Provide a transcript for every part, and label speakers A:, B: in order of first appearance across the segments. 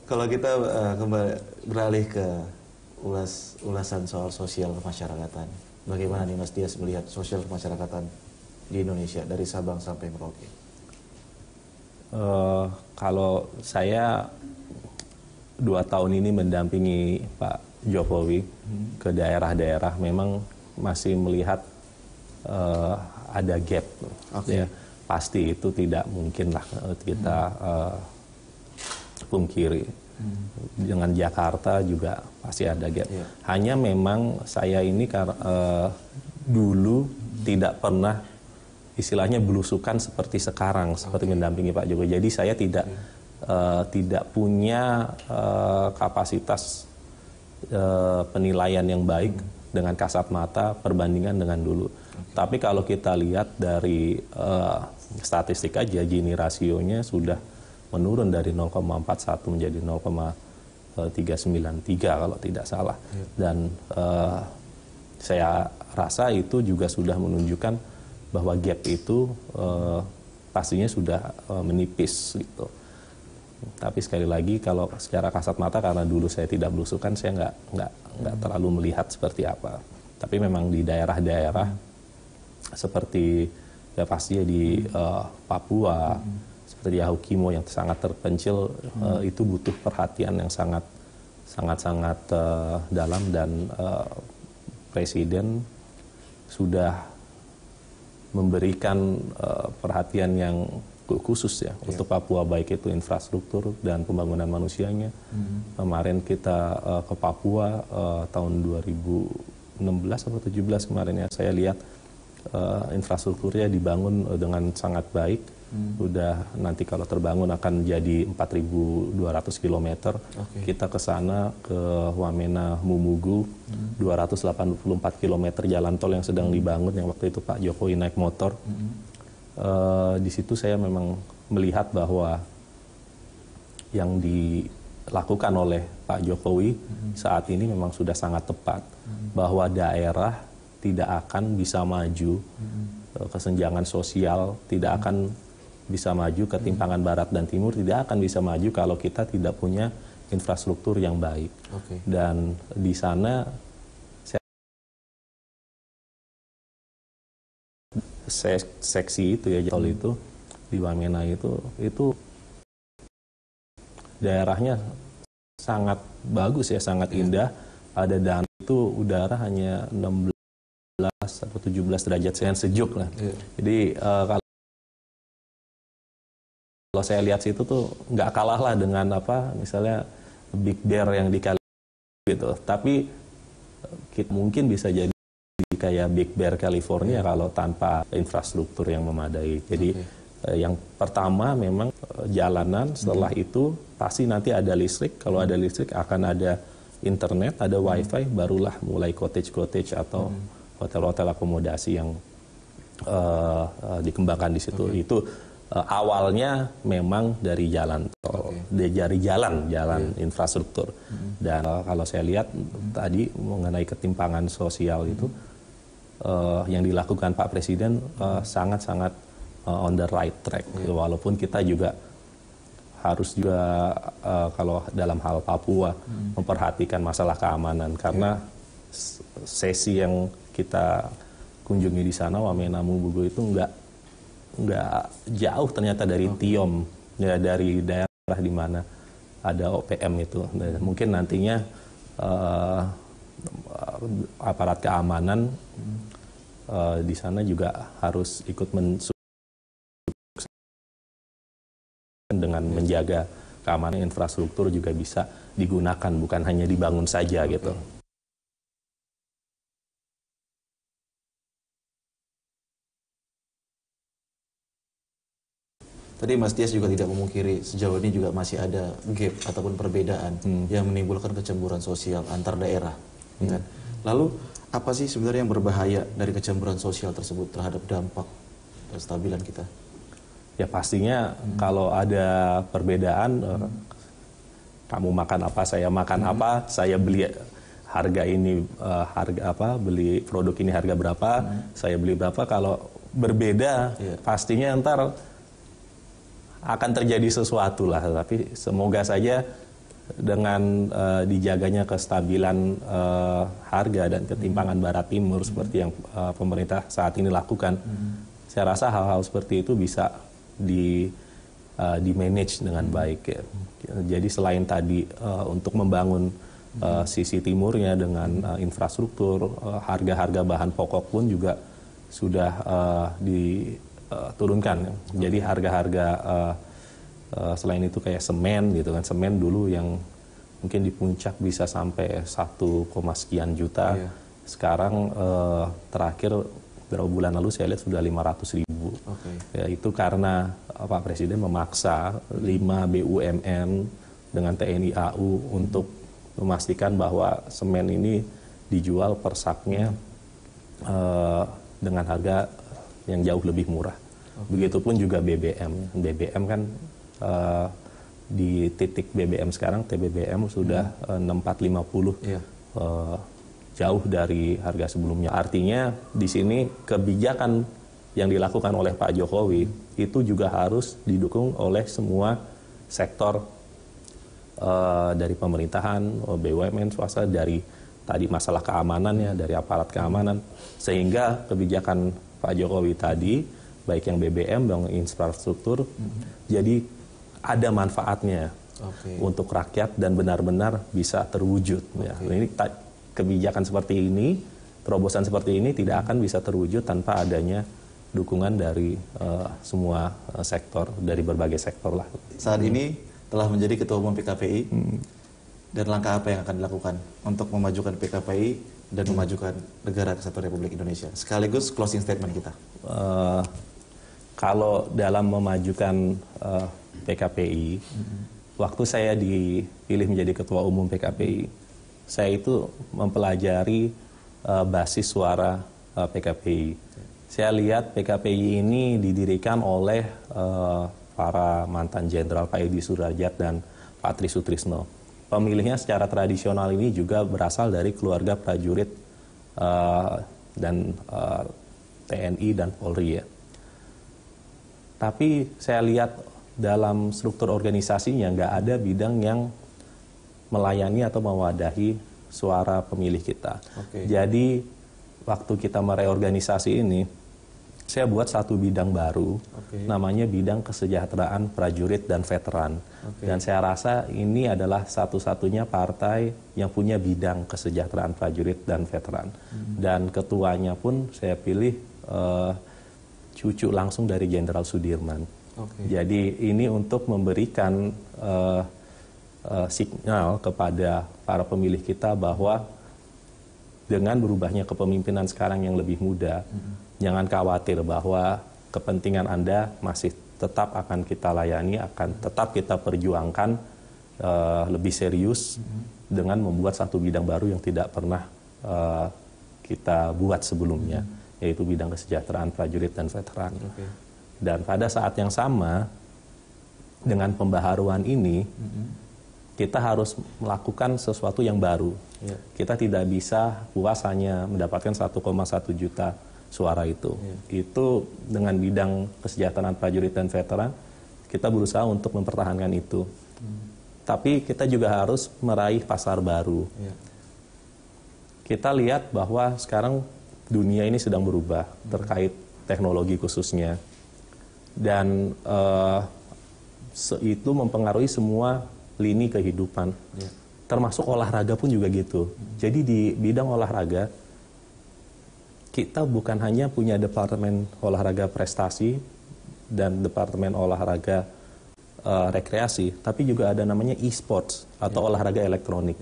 A: Kalau kita kembali beralih ke ulasan soal sosial kemasyarakatan, bagaimana nih Mas Dias melihat sosial kemasyarakatan di Indonesia dari Sabang sampai Merauke?
B: Kalau saya 2 tahun ini mendampingi Pak Jokowi ke daerah-daerah, memang masih melihat ada gap. Ya, pasti itu tidak mungkin lah kita pungkiri. Dengan Jakarta juga pasti ada gap. Hanya memang saya ini dulu tidak pernah istilahnya belusukan seperti sekarang, seperti mendampingi Pak Jokowi. Jadi saya tidak punya kapasitas penilaian yang baik dengan kasat mata perbandingan dengan dulu. Tapi kalau kita lihat dari statistik aja, Gini rasionya sudah menurun dari 0,41 menjadi 0,393 kalau tidak salah. Dan saya rasa itu juga sudah menunjukkan bahwa gap itu pastinya sudah menipis gitu. Tapi sekali lagi kalau secara kasat mata, karena dulu saya tidak belusukan, saya nggak terlalu melihat seperti apa. Tapi memang di daerah-daerah seperti ya pastinya di Papua, seperti di Yahukimo yang sangat terpencil, itu butuh perhatian yang sangat dalam, dan Presiden sudah memberikan perhatian yang khusus ya untuk Papua, baik itu infrastruktur dan pembangunan manusianya. Kemarin kita ke Papua tahun 2016 atau 2017 kemarin ya, saya lihat infrastrukturnya dibangun dengan sangat baik. Udah nanti kalau terbangun akan jadi 4.200 km. Kita ke sana ke Wamena Mumugu, 284 km jalan tol yang sedang dibangun, yang waktu itu Pak Jokowi naik motor. Di situ saya memang melihat bahwa yang dilakukan oleh Pak Jokowi saat ini memang sudah sangat tepat, bahwa daerah tidak akan bisa maju, kesenjangan sosial tidak akan bisa maju, ketimpangan barat dan timur tidak akan bisa maju kalau kita tidak punya infrastruktur yang baik. Dan di sana seksi itu ya, tol itu di Wamena itu daerahnya sangat bagus ya, sangat indah. Ada dan itu udara hanya 16 atau 17 derajat sejuk lah. Jadi kalau saya lihat situ tuh nggak kalah lah dengan apa misalnya Big Bear yang di Cali gitu. Tapi kita mungkin bisa jadi kayak Big Bear California kalau tanpa infrastruktur yang memadai. Jadi yang pertama memang jalanan, setelah itu pasti nanti ada listrik. Kalau ada listrik akan ada internet, ada wifi, barulah mulai cottage atau hotel-hotel akomodasi yang dikembangkan di situ. Itu awalnya memang dari jalan tol, dari jalan infrastruktur. Dan kalau saya lihat tadi mengenai ketimpangan sosial itu, yang dilakukan Pak Presiden sangat-sangat on the right track. Walaupun kita juga harus juga kalau dalam hal Papua memperhatikan masalah keamanan, karena sesi yang kita kunjungi di sana, Wamena Mumugu itu nggak jauh ternyata dari Tiom, ya, dari daerah di mana ada OPM itu. Dan mungkin nantinya aparat keamanan di sana juga harus ikut dengan menjaga keamanan infrastruktur juga bisa digunakan, bukan hanya dibangun saja gitu.
A: Tadi Mas Dias juga tidak memungkiri sejauh ini juga masih ada gap ataupun perbedaan yang menimbulkan kecemburuan sosial antar daerah. Kan? Lalu apa sih sebenarnya yang berbahaya dari kecemburuan sosial tersebut terhadap dampak kestabilan kita?
B: Ya pastinya kalau ada perbedaan, kamu makan apa, saya makan apa, saya beli harga ini harga apa, beli produk ini harga berapa, saya beli berapa. Kalau berbeda, pastinya ntar akan terjadi sesuatu lah. Tapi semoga saja dengan dijaganya kestabilan harga dan ketimpangan barat timur seperti yang pemerintah saat ini lakukan, saya rasa hal-hal seperti itu bisa di manage dengan baik ya. Jadi selain tadi untuk membangun sisi timurnya dengan infrastruktur, harga-harga bahan pokok pun juga sudah diturunkan. Jadi harga-harga selain itu kayak semen gitu kan, semen dulu yang mungkin di puncak bisa sampai 1, sekian juta. Sekarang terakhir beberapa bulan lalu saya lihat sudah 500.000. Ya, itu karena Pak Presiden memaksa 5 BUMN dengan TNI AU untuk memastikan bahwa semen ini dijual per saknya dengan harga yang jauh lebih murah. Begitupun juga BBM. BBM kan di titik BBM sekarang TBBM sudah 6450, jauh dari harga sebelumnya. Artinya di sini kebijakan yang dilakukan oleh Pak Jokowi itu juga harus didukung oleh semua sektor dari pemerintahan, BUMN, swasta, dari tadi masalah keamanannya, dari aparat keamanan, sehingga kebijakan Pak Jokowi tadi, baik yang BBM, yang infrastruktur, jadi ada manfaatnya untuk rakyat dan benar-benar bisa terwujud. Ya. Ini kebijakan seperti ini, terobosan seperti ini tidak akan bisa terwujud tanpa adanya dukungan dari semua sektor, dari berbagai sektor lah.
A: Saat ini telah menjadi Ketua Umum PKPI, dan langkah apa yang akan dilakukan untuk memajukan PKPI dan memajukan Negara Kesatuan Republik Indonesia? Sekaligus closing statement kita.
B: Kalau dalam memajukan PKPI, waktu saya dipilih menjadi Ketua Umum PKPI, saya itu mempelajari basis suara PKPI. Saya lihat PKPI ini didirikan oleh para mantan jenderal Pak Edi Sudrajat dan Pak Tri Sutrisno. Pemilihnya secara tradisional ini juga berasal dari keluarga prajurit dan TNI dan Polri ya. Tapi saya lihat dalam struktur organisasinya nggak ada bidang yang melayani atau mewadahi suara pemilih kita. Jadi waktu kita mereorganisasi ini, saya buat satu bidang baru, namanya bidang kesejahteraan prajurit dan veteran. Dan saya rasa ini adalah satu-satunya partai yang punya bidang kesejahteraan prajurit dan veteran. Dan ketuanya pun saya pilih cucu langsung dari Jenderal Sudirman. Jadi ini untuk memberikan signal kepada para pemilih kita bahwa dengan berubahnya kepemimpinan sekarang yang lebih muda, jangan khawatir bahwa kepentingan Anda masih tetap akan kita layani, akan tetap kita perjuangkan lebih serius dengan membuat satu bidang baru yang tidak pernah kita buat sebelumnya, yaitu bidang kesejahteraan prajurit dan veteran. Dan pada saat yang sama, dengan pembaharuan ini, kita harus melakukan sesuatu yang baru. Kita tidak bisa puas hanya mendapatkan 1,1 juta suara itu. Itu dengan bidang kesejahteraan prajurit dan veteran, kita berusaha untuk mempertahankan itu. Tapi kita juga harus meraih pasar baru. Kita lihat bahwa sekarang dunia ini sedang berubah terkait teknologi khususnya. Dan itu mempengaruhi semua lini kehidupan. Termasuk olahraga pun juga gitu. Jadi di bidang olahraga, kita bukan hanya punya departemen olahraga prestasi dan departemen olahraga rekreasi, tapi juga ada namanya e-sports atau olahraga elektronik.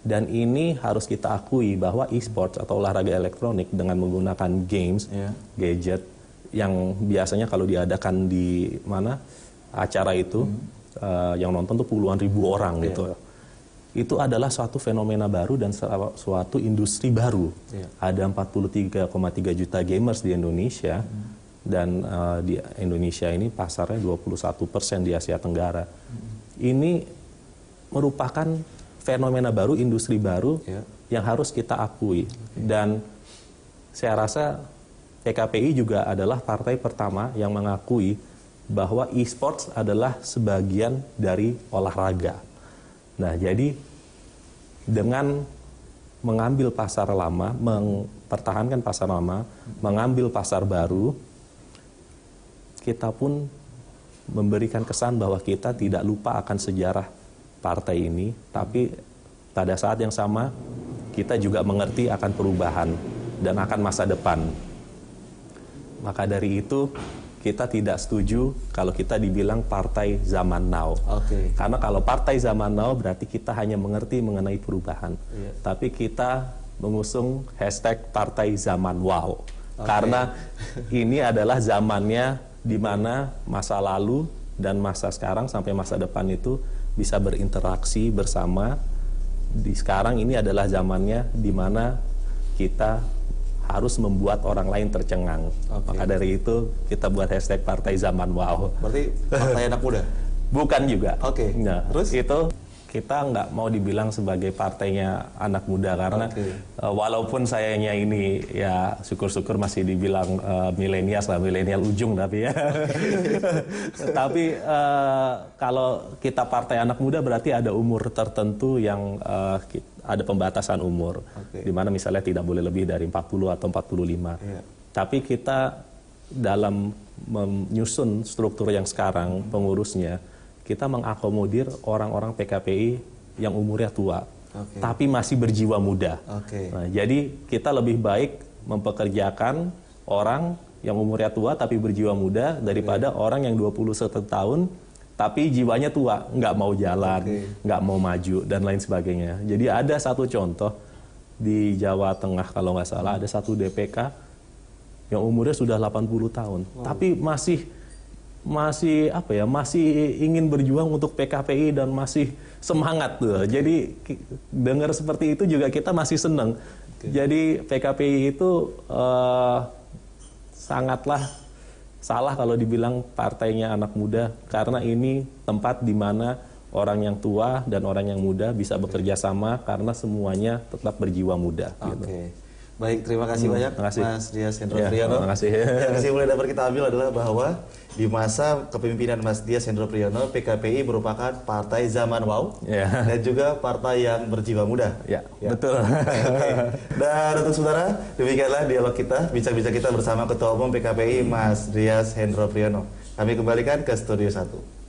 B: Dan ini harus kita akui bahwa e-sports atau olahraga elektronik dengan menggunakan games, gadget, yang biasanya kalau diadakan di mana acara itu, yang nonton tuh puluhan ribu orang gitu. Itu adalah suatu fenomena baru dan suatu industri baru. Ada 43,3 juta gamers di Indonesia, dan di Indonesia ini pasarnya 21% di Asia Tenggara. Ini merupakan fenomena baru, industri baru yang harus kita akui. Dan saya rasa PKPI juga adalah partai pertama yang mengakui bahwa e-sports adalah sebagian dari olahraga. Nah, jadi dengan mengambil pasar lama, mempertahankan pasar lama, mengambil pasar baru, kita pun memberikan kesan bahwa kita tidak lupa akan sejarah partai ini, tapi pada saat yang sama kita juga mengerti akan perubahan dan akan masa depan. Maka dari itu kita tidak setuju kalau kita dibilang partai zaman now. Karena kalau partai zaman now berarti kita hanya mengerti mengenai perubahan. Tapi kita mengusung hashtag partai zaman wow. Karena ini adalah zamannya di mana masa lalu dan masa sekarang sampai masa depan itu bisa berinteraksi bersama. Di sekarang ini adalah zamannya di mana kita harus membuat orang lain tercengang. Maka dari itu kita buat hashtag partai zaman wow.
A: Berarti partai anak muda?
B: Bukan juga.
A: Nah,
B: terus itu kita nggak mau dibilang sebagai partainya anak muda karena walaupun sayanya ini ya syukur-syukur masih dibilang milenials lah, milenial ujung tapi ya. Tapi kalau kita partai anak muda berarti ada umur tertentu yang ada pembatasan umur, di mana misalnya tidak boleh lebih dari 40 atau 45. Tapi kita dalam menyusun struktur yang sekarang pengurusnya, kita mengakomodir orang-orang PKPI yang umurnya tua, tapi masih berjiwa muda. Nah, jadi kita lebih baik mempekerjakan orang yang umurnya tua tapi berjiwa muda daripada orang yang 21 tahun tapi jiwanya tua, nggak mau jalan, nggak mau maju, dan lain sebagainya. Jadi ada satu contoh di Jawa Tengah kalau nggak salah, ada satu DPK yang umurnya sudah 80 tahun, tapi masih ingin berjuang untuk PKPI dan masih semangat tuh. Jadi dengar seperti itu juga kita masih senang. Jadi PKPI itu sangatlah salah kalau dibilang partainya anak muda, karena ini tempat di mana orang yang tua dan orang yang muda bisa bekerja sama karena semuanya tetap berjiwa muda. Gitu.
A: Baik, terima kasih banyak Mas Dias Hendro Priyono.
B: Terima kasih.
A: Yang kesimpulan dapat kita ambil adalah bahwa di masa kepemimpinan Mas Dias Hendro Priyono, PKPI merupakan partai zaman wow dan juga partai yang berjiwa muda.
B: Betul.
A: Dan untuk saudara, demikianlah dialog kita, bincang-bincang kita bersama Ketua Umum PKPI Mas Dias Hendro Priyono. Kami kembalikan ke Studio 1.